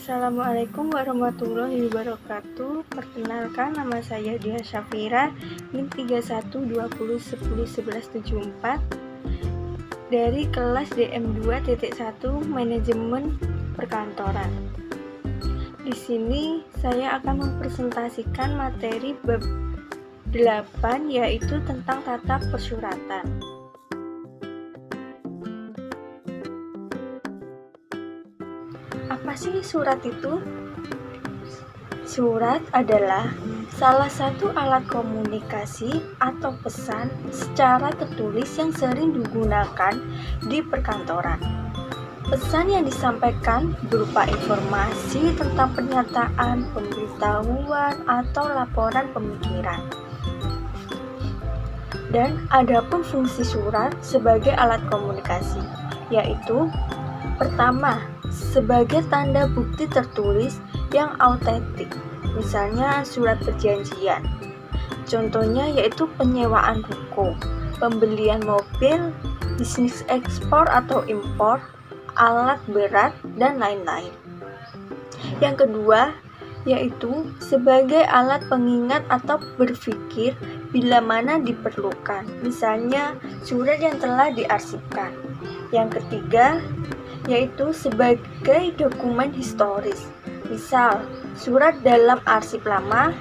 Assalamualaikum warahmatullahi wabarakatuh. Perkenalkan, nama saya Dia Syafira, NIM 3120101174 dari kelas DM2.1 Manajemen Perkantoran. Di sini saya akan mempresentasikan materi bab 8, yaitu tentang tata persuratan. Apa sih surat itu? Surat adalah salah satu alat komunikasi atau pesan secara tertulis yang sering digunakan di perkantoran. Pesan yang disampaikan berupa informasi tentang pernyataan, pemberitahuan, atau laporan pemikiran. Dan adapun fungsi surat sebagai alat komunikasi, yaitu pertama, sebagai tanda bukti tertulis yang autentik, misalnya surat perjanjian. Contohnya yaitu penyewaan buku, pembelian mobil, bisnis ekspor atau impor, alat berat, dan lain-lain. Yang kedua, yaitu sebagai alat pengingat atau berpikir bila mana diperlukan, misalnya surat yang telah diarsipkan. Yang ketiga, yaitu sebagai dokumen historis. Misal, surat dalam arsip lama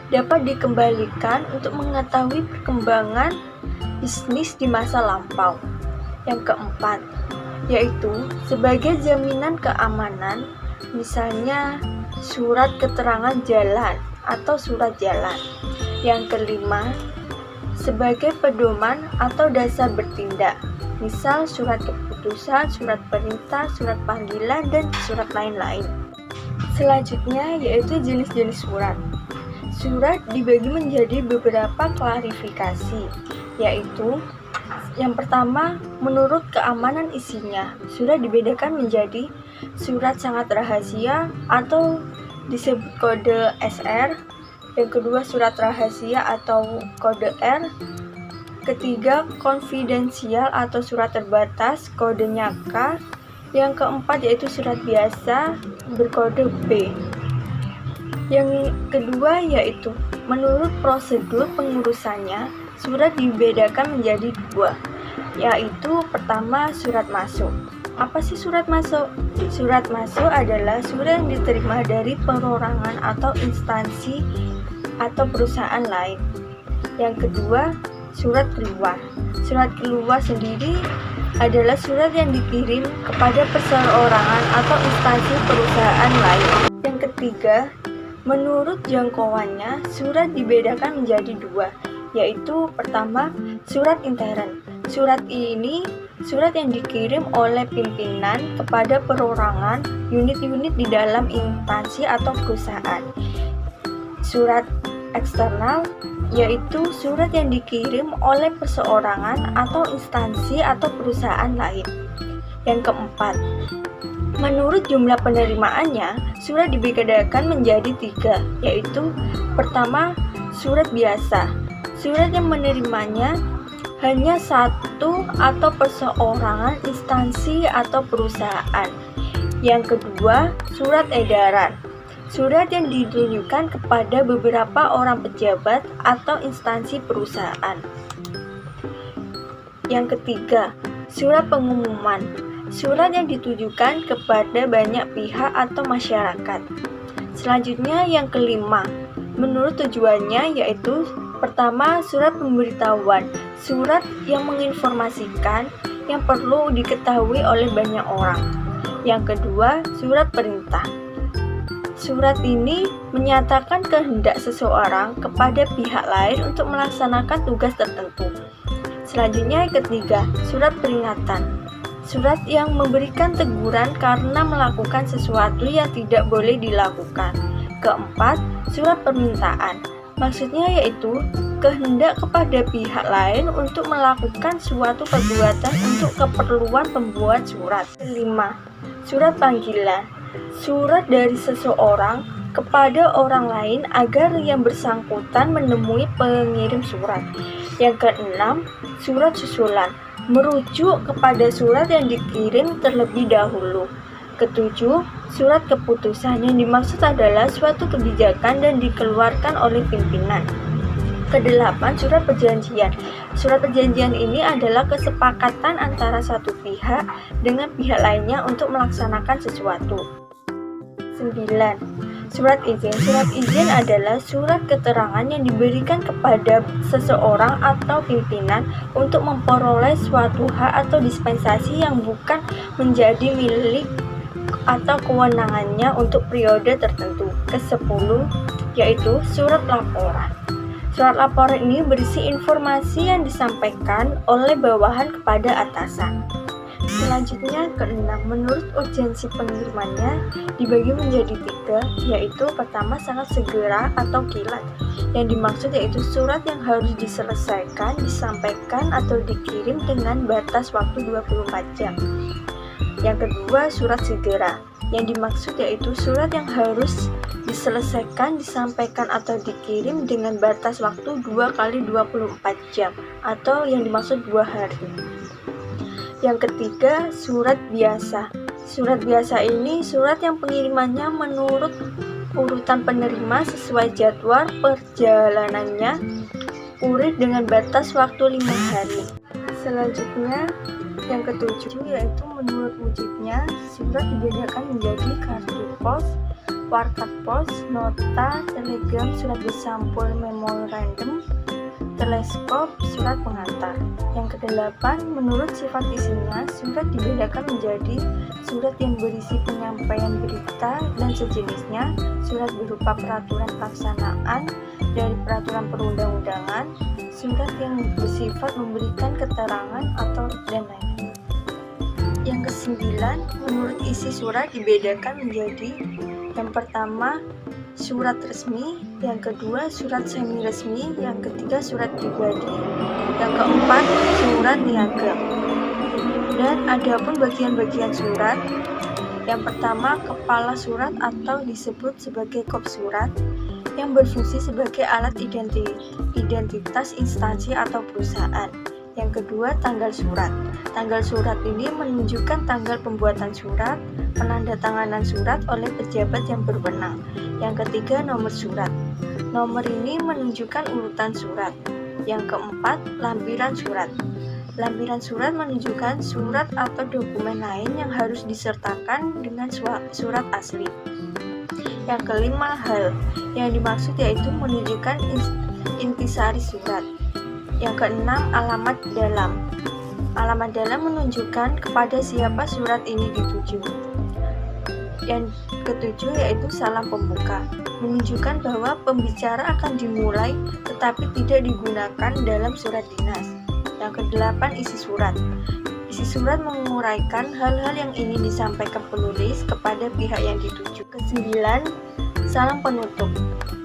dapat dikembalikan untuk mengetahui perkembangan bisnis di masa lampau. Yang keempat, yaitu sebagai jaminan keamanan, misalnya surat keterangan jalan atau surat jalan. Yang kelima, sebagai pedoman atau dasar bertindak, misal surat keputusan, surat perintah, surat panggilan, dan surat lain-lain. Selanjutnya yaitu jenis-jenis surat. Surat dibagi menjadi beberapa klarifikasi, yaitu yang pertama, menurut keamanan isinya, surat dibedakan menjadi surat sangat rahasia atau disebut kode SR. Yang kedua, surat rahasia atau kode R. Ketiga, konfidensial atau surat terbatas, kodenya K. Yang keempat yaitu surat biasa berkode B. Yang kedua yaitu menurut prosedur pengurusannya, surat dibedakan menjadi dua, yaitu pertama, surat masuk. Apa sih surat masuk? Surat masuk adalah surat yang diterima dari perorangan atau instansi atau perusahaan lain. Yang kedua, surat keluar. Surat keluar sendiri adalah surat yang dikirim kepada perseorangan atau instansi perusahaan lain. Yang ketiga, menurut jangkauannya, surat dibedakan menjadi dua, yaitu pertama, surat intern. Surat ini surat yang dikirim oleh pimpinan kepada perorangan, unit-unit di dalam instansi atau perusahaan. Surat eksternal yaitu surat yang dikirim oleh perseorangan atau instansi atau perusahaan lain. Yang keempat, menurut jumlah penerimaannya, surat dibedakan menjadi tiga, yaitu pertama, surat biasa. Surat yang menerimanya hanya satu atau perseorangan, instansi atau perusahaan. Yang kedua, surat edaran. Surat yang ditujukan kepada beberapa orang pejabat atau instansi perusahaan. Yang ketiga, surat pengumuman. Surat yang ditujukan kepada banyak pihak atau masyarakat. Selanjutnya yang kelima, menurut tujuannya yaitu pertama, surat pemberitahuan. Surat yang menginformasikan yang perlu diketahui oleh banyak orang. Yang kedua, surat perintah. Surat ini menyatakan kehendak seseorang kepada pihak lain untuk melaksanakan tugas tertentu. Selanjutnya yang ketiga, surat peringatan. Surat yang memberikan teguran karena melakukan sesuatu yang tidak boleh dilakukan. Keempat, surat permintaan. Maksudnya yaitu kehendak kepada pihak lain untuk melakukan suatu perbuatan untuk keperluan pembuat surat. Kelima, surat panggilan. Surat dari seseorang kepada orang lain agar yang bersangkutan menemui pengirim surat. Yang keenam, surat susulan. Merujuk kepada surat yang dikirim terlebih dahulu. Ketujuh, surat keputusan yang dimaksud adalah suatu kebijakan dan dikeluarkan oleh pimpinan. Kedelapan, surat perjanjian. Surat perjanjian ini adalah kesepakatan antara satu pihak dengan pihak lainnya untuk melaksanakan sesuatu. 9. Surat izin. Surat izin adalah surat keterangan yang diberikan kepada seseorang atau pimpinan untuk memperoleh suatu hak atau dispensasi yang bukan menjadi milik atau kewenangannya untuk periode tertentu. Ke-10 yaitu surat laporan. Surat laporan ini berisi informasi yang disampaikan oleh bawahan kepada atasan. Selanjutnya ke-6, menurut urgensi pengirimannya dibagi menjadi 3, yaitu pertama sangat segera atau kilat. Yang dimaksud yaitu surat yang harus diselesaikan, disampaikan atau dikirim dengan batas waktu 24 jam. Yang kedua, surat segera. Yang dimaksud yaitu surat yang harus diselesaikan, disampaikan atau dikirim dengan batas waktu 2 kali 24 jam atau yang dimaksud 2 hari. Yang ketiga, surat biasa. Surat biasa ini surat yang pengirimannya menurut urutan penerima sesuai jadwal perjalanannya, urit dengan batas waktu 5 hari. Selanjutnya, yang ketujuh yaitu menurut wujudnya, surat dibedakan menjadi kartu pos, warkat pos, nota, telegram, surat bersampul, memorandum, teleskop, surat pengantar. Yang kedelapan, menurut sifat isinya, surat dibedakan menjadi surat yang berisi penyampaian berita dan sejenisnya, surat berupa peraturan pelaksanaan dari peraturan perundang-undangan, surat yang bersifat memberikan keterangan atau dan lain. Yang kesembilan, menurut isi surat dibedakan menjadi yang pertama, surat resmi, yang kedua surat semi resmi, yang ketiga surat pribadi, yang keempat surat niaga. Dan adapun bagian-bagian surat, yang pertama kepala surat atau disebut sebagai kop surat yang berfungsi sebagai alat identitas instansi atau perusahaan. Yang kedua, tanggal surat. Tanggal surat ini menunjukkan tanggal pembuatan surat, penandatanganan surat oleh pejabat yang berwenang. Yang ketiga, nomor surat. Nomor ini menunjukkan urutan surat. Yang keempat, lampiran surat. Lampiran surat menunjukkan surat atau dokumen lain yang harus disertakan dengan surat asli. Yang kelima, hal. Yang dimaksud yaitu menunjukkan intisari surat. Yang keenam, alamat dalam. Alamat dalam menunjukkan kepada siapa surat ini dituju. Yang ketujuh yaitu salam pembuka, menunjukkan bahwa pembicara akan dimulai tetapi tidak digunakan dalam surat dinas. Yang kedelapan, isi surat. Isi surat menguraikan hal-hal yang ingin disampaikan penulis kepada pihak yang dituju. Kesembilan, salam penutup.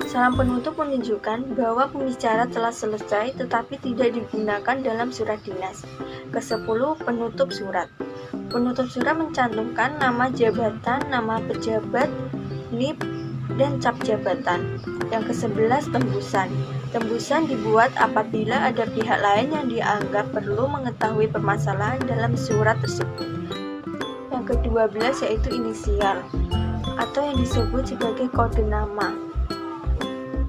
Salam penutup menunjukkan bahwa pembicara telah selesai tetapi tidak digunakan dalam surat dinas. Ke-10, penutup surat. Penutup surat mencantumkan nama jabatan, nama pejabat, NIP, dan cap jabatan. Yang ke-11, tembusan. Tembusan dibuat apabila ada pihak lain yang dianggap perlu mengetahui permasalahan dalam surat tersebut. Yang ke-12 yaitu inisial atau yang disebut sebagai kode nama.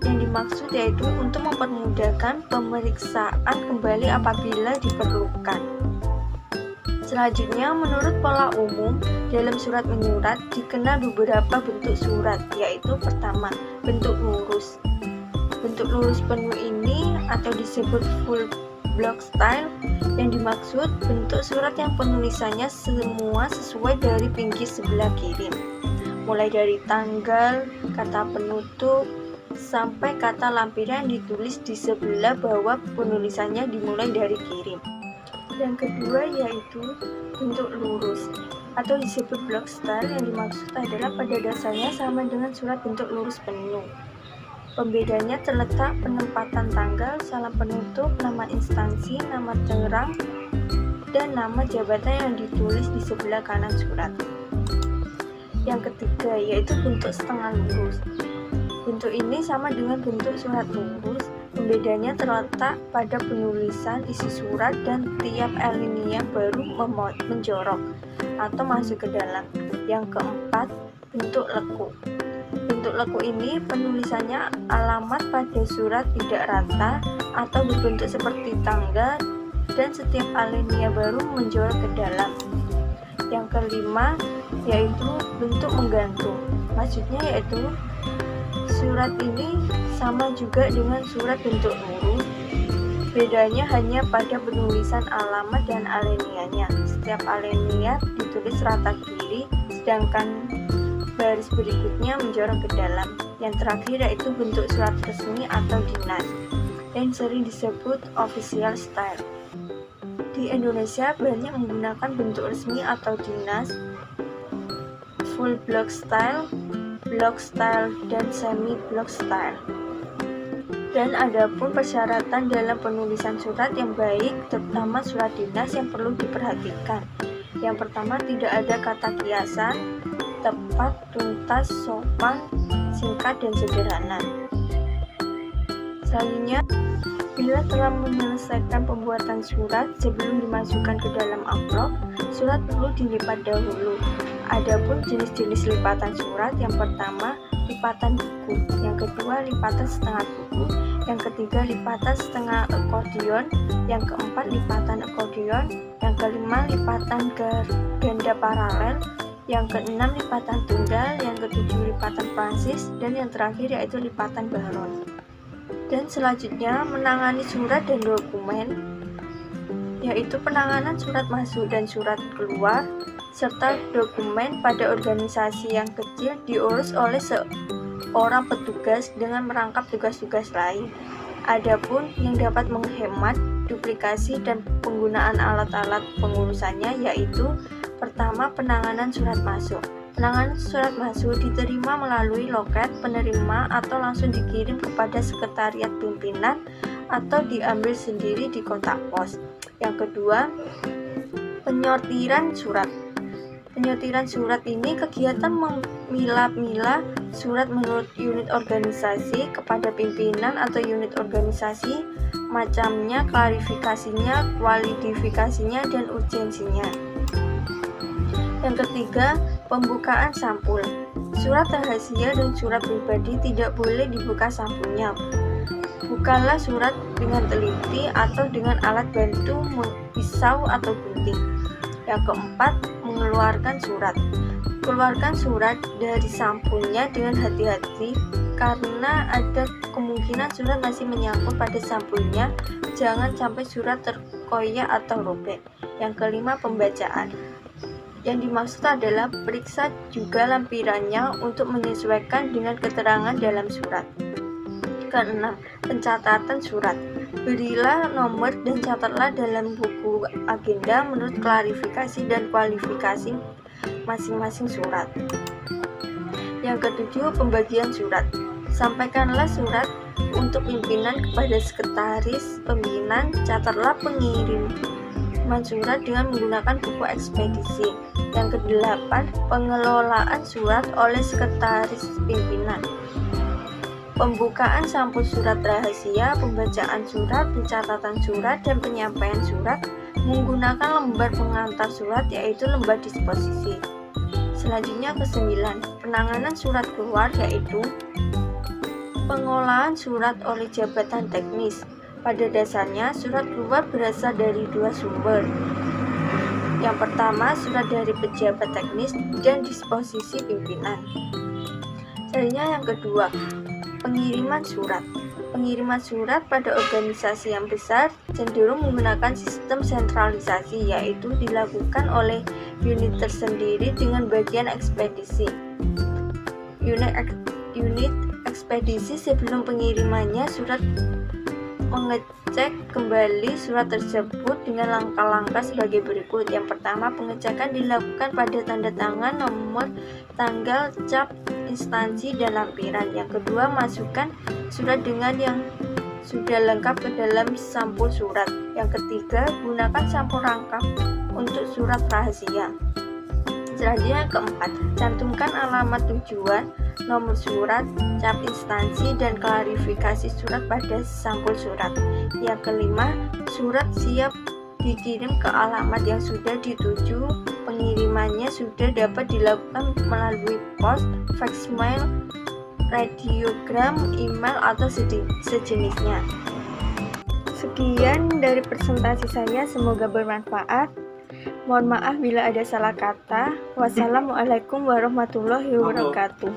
Yang dimaksud yaitu untuk mempermudahkan pemeriksaan kembali apabila diperlukan. Selanjutnya, menurut pola umum, dalam surat menyurat dikenal beberapa bentuk surat, yaitu pertama, bentuk lurus. Bentuk lurus penuh ini atau disebut full block style, yang dimaksud bentuk surat yang penulisannya semua sesuai dari pinggir sebelah kiri, mulai dari tanggal, kata penutup, sampai kata lampiran ditulis di sebelah bawah penulisannya dimulai dari kiri. Yang kedua yaitu bentuk lurus atau disebut block style, yang dimaksud adalah pada dasarnya sama dengan surat bentuk lurus penuh. Pembedanya terletak penempatan tanggal, salam penutup, nama instansi, nama terang, dan nama jabatan yang ditulis di sebelah kanan surat. Yang ketiga yaitu bentuk setengah lurus. Bentuk ini sama dengan bentuk surat lurus, pembedanya terletak pada penulisan isi surat dan tiap alinea baru menjorok atau masuk ke dalam. Yang keempat, bentuk leku. Bentuk leku ini penulisannya alamat pada surat tidak rata atau berbentuk seperti tangga dan setiap alinea baru menjual ke dalam. Yang kelima yaitu bentuk menggantung. Maksudnya yaitu surat ini sama juga dengan surat bentuk urut. Bedanya hanya pada penulisan alamat dan alineanya. Setiap alinea ditulis rata kiri, sedangkan baris berikutnya menjorok ke dalam. Yang terakhir yaitu bentuk surat resmi atau dinas, yang sering disebut official style. Di Indonesia banyak menggunakan bentuk resmi atau dinas, full block style, dan semi block style. Dan ada pun persyaratan dalam penulisan surat yang baik, terutama surat dinas yang perlu diperhatikan. Yang pertama, tidak ada kata kiasan, tepat, tuntas, sopan, singkat, dan sederhana. Selanjutnya, bila telah menyelesaikan pembuatan surat sebelum dimasukkan ke dalam amplop, surat perlu dilipat dahulu. Adapun jenis-jenis lipatan surat, yang pertama lipatan buku, yang kedua lipatan setengah buku, yang ketiga lipatan setengah akordion, yang keempat lipatan akordion, yang kelima lipatan ganda paralel, yang keenam lipatan tunggal, yang ketujuh lipatan Prancis, dan yang terakhir yaitu lipatan balon. Dan selanjutnya menangani surat dan dokumen, yaitu penanganan surat masuk dan surat keluar, serta dokumen pada organisasi yang kecil diurus oleh seorang petugas dengan merangkap tugas-tugas lain. Adapun yang dapat menghemat duplikasi dan penggunaan alat-alat pengurusannya yaitu pertama, penanganan surat masuk. Penanganan surat masuk diterima melalui loket penerima atau langsung dikirim kepada sekretariat pimpinan atau diambil sendiri di kotak pos. Yang kedua, penyortiran surat. Penyortiran surat ini kegiatan memilah-milah surat menurut unit organisasi kepada pimpinan atau unit organisasi, macamnya, klarifikasinya, kualifikasinya, dan urgensinya. Yang ketiga, pembukaan sampul. Surat rahasia dan surat pribadi tidak boleh dibuka sampulnya. Bukalah surat dengan teliti atau dengan alat bantu pisau atau gunting. Yang keempat, mengeluarkan surat. Keluarkan surat dari sampulnya dengan hati-hati karena ada kemungkinan surat masih menyangkut pada sampulnya. Jangan sampai surat terkoyak atau robek. Yang kelima, pembacaan. Yang dimaksud adalah periksa juga lampirannya untuk menyesuaikan dengan keterangan dalam surat. Keenam, pencatatan surat. Berilah nomor dan catatlah dalam buku agenda menurut klarifikasi dan kualifikasi masing-masing surat. Yang ketujuh, pembagian surat. Sampaikanlah surat untuk pimpinan kepada sekretaris pimpinan. Catatlah pengiriman surat dengan menggunakan buku ekspedisi. Yang kedelapan, pengelolaan surat oleh sekretaris pimpinan. Pembukaan sampul surat rahasia, pembacaan surat, pencatatan surat, dan penyampaian surat menggunakan lembar pengantar surat yaitu lembar disposisi. Selanjutnya ke-9, penanganan surat keluar yaitu pengolahan surat oleh jabatan teknis. Pada dasarnya surat keluar berasal dari dua sumber. Yang pertama, surat dari pejabat teknis dan disposisi pimpinan. Selanjutnya yang kedua, pengiriman surat. Pengiriman surat pada organisasi yang besar cenderung menggunakan sistem sentralisasi, yaitu dilakukan oleh unit tersendiri dengan bagian ekspedisi. Unit ekspedisi sebelum pengirimannya surat mengecek kembali surat tersebut dengan langkah-langkah sebagai berikut. Yang pertama, pengecekan dilakukan pada tanda tangan, nomor, tanggal, cap, instansi, dan lampiran. Yang kedua, masukkan surat dengan yang sudah lengkap ke dalam sampul surat. Yang ketiga, gunakan sampul rangkap untuk surat rahasia. Selanjutnya yang keempat, cantumkan alamat tujuan, nomor surat, cap instansi, dan klarifikasi surat pada sampul surat. Yang kelima, surat siap dikirim ke alamat yang sudah dituju pengirimannya sudah dapat dilakukan melalui pos, faxmail, radiogram, email, atau sejenisnya. Sekian dari presentasi saya, semoga bermanfaat. Mohon maaf bila ada salah kata. Wassalamualaikum warahmatullahi wabarakatuh.